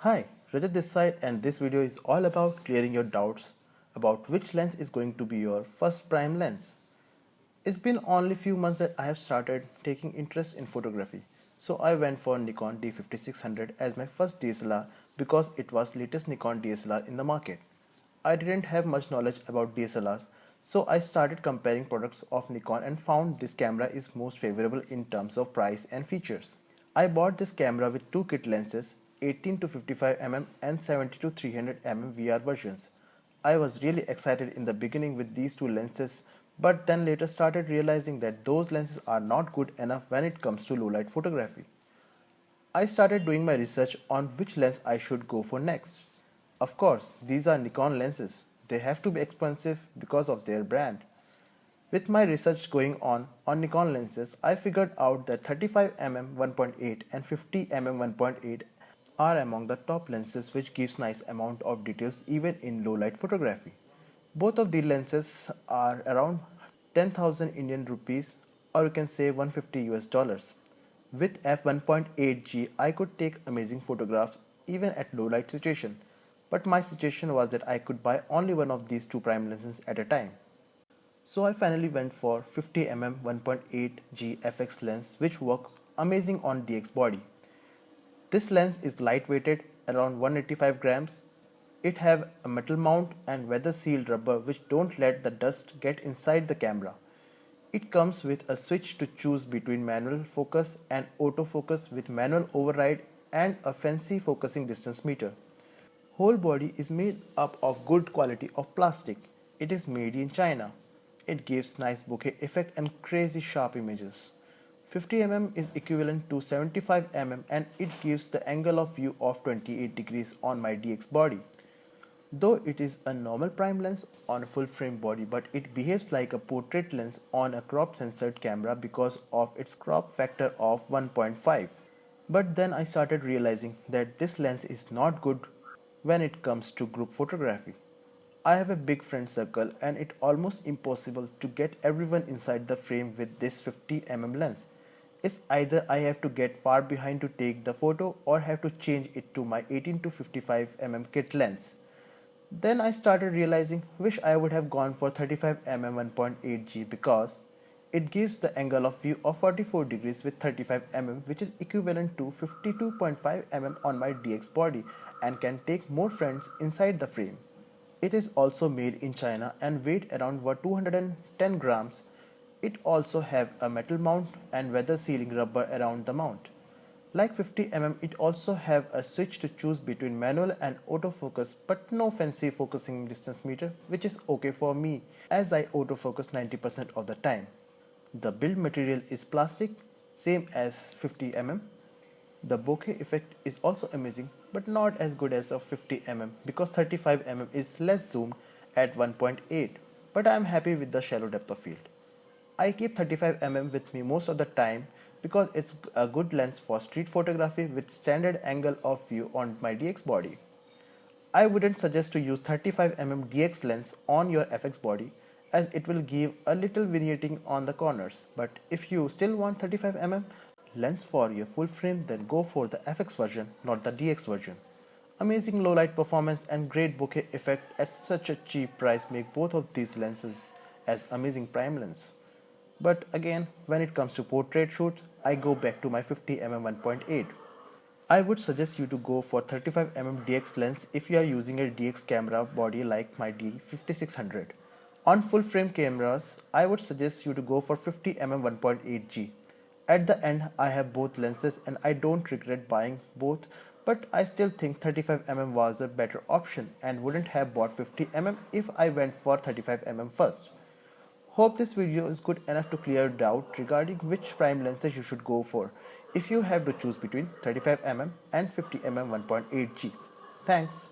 Hi, Rajat this side, and this video is all about clearing your doubts about which lens is going to be your first prime lens. It's been only few months that I have started taking interest in photography, so I went for Nikon D5600 as my first DSLR because it was latest Nikon DSLR in the market. I didn't have much knowledge about DSLRs, so I started comparing products of Nikon and found this camera is most favorable in terms of price and features. I bought this camera with two kit lenses, 18 to 55 mm and 70 to 300 mm VR versions. I was really excited in the beginning with these two lenses, but then later started realizing that those lenses are not good enough when it comes to low light photography. I started doing my research on which lens I should go for next. Of course, these are Nikon lenses. They have to be expensive because of their brand. With my research going on Nikon lenses, I figured out that 35mm 1.8 and 50mm 1.8 are among the top lenses which gives nice amount of details even in low light photography. Both of the lenses are around 10,000 Indian rupees, or you can say 150 US dollars. With f1.8G I could take amazing photographs even at low light situation, but my situation was that I could buy only one of these two prime lenses at a time. So I finally went for 50mm 1.8G FX lens, which works amazing on DX body. This lens is lightweighted, around 185 grams. It have a metal mount and weather sealed rubber which don't let the dust get inside the camera. It comes with a switch to choose between manual focus and autofocus with manual override and a fancy focusing distance meter. Whole body is made up of good quality of plastic. It is made in China. It gives nice bokeh effect and crazy sharp images. 50mm is equivalent to 75mm and it gives the angle of view of 28 degrees on my DX body. Though it is a normal prime lens on a full frame body, but it behaves like a portrait lens on a crop censored camera because of its crop factor of 1.5. But then I started realizing that this lens is not good when it comes to group photography. I have a big friend circle and it's almost impossible to get everyone inside the frame with this 50mm lens. It's either I have to get far behind to take the photo or have to change it to my 18 to 55mm kit lens. Then I started realizing wish I would have gone for 35mm 1.8G because it gives the angle of view of 44 degrees with 35mm, which is equivalent to 52.5mm on my DX body and can take more friends inside the frame. It is also made in China and weighed around 210 grams. It also have a metal mount and weather sealing rubber around the mount. Like 50mm, it also have a switch to choose between manual and autofocus, but no fancy focusing distance meter, which is okay for me as I autofocus 90% of the time. The build material is plastic, same as 50mm. The bokeh effect is also amazing, but not as good as of 50mm because 35mm is less zoomed at 1.8, but I am happy with the shallow depth of field. I keep 35mm with me most of the time because it's a good lens for street photography with standard angle of view on my DX body. I wouldn't suggest to use 35mm DX lens on your FX body as it will give a little vignetting on the corners, but if you still want 35mm lens for your full frame, then go for the FX version, not the DX version. Amazing low light performance and great bokeh effect at such a cheap price make both of these lenses as amazing prime lens. But again, when it comes to portrait shoots, I go back to my 50mm 1.8. I would suggest you to go for 35mm DX lens if you are using a DX camera body like my D5600. On full frame cameras, I would suggest you to go for 50mm 1.8G. At the end, I have both lenses and I don't regret buying both, but I still think 35mm was a better option and wouldn't have bought 50mm if I went for 35mm first. Hope this video is good enough to clear doubt regarding which prime lenses you should go for if you have to choose between 35mm and 50mm 1.8G. Thanks.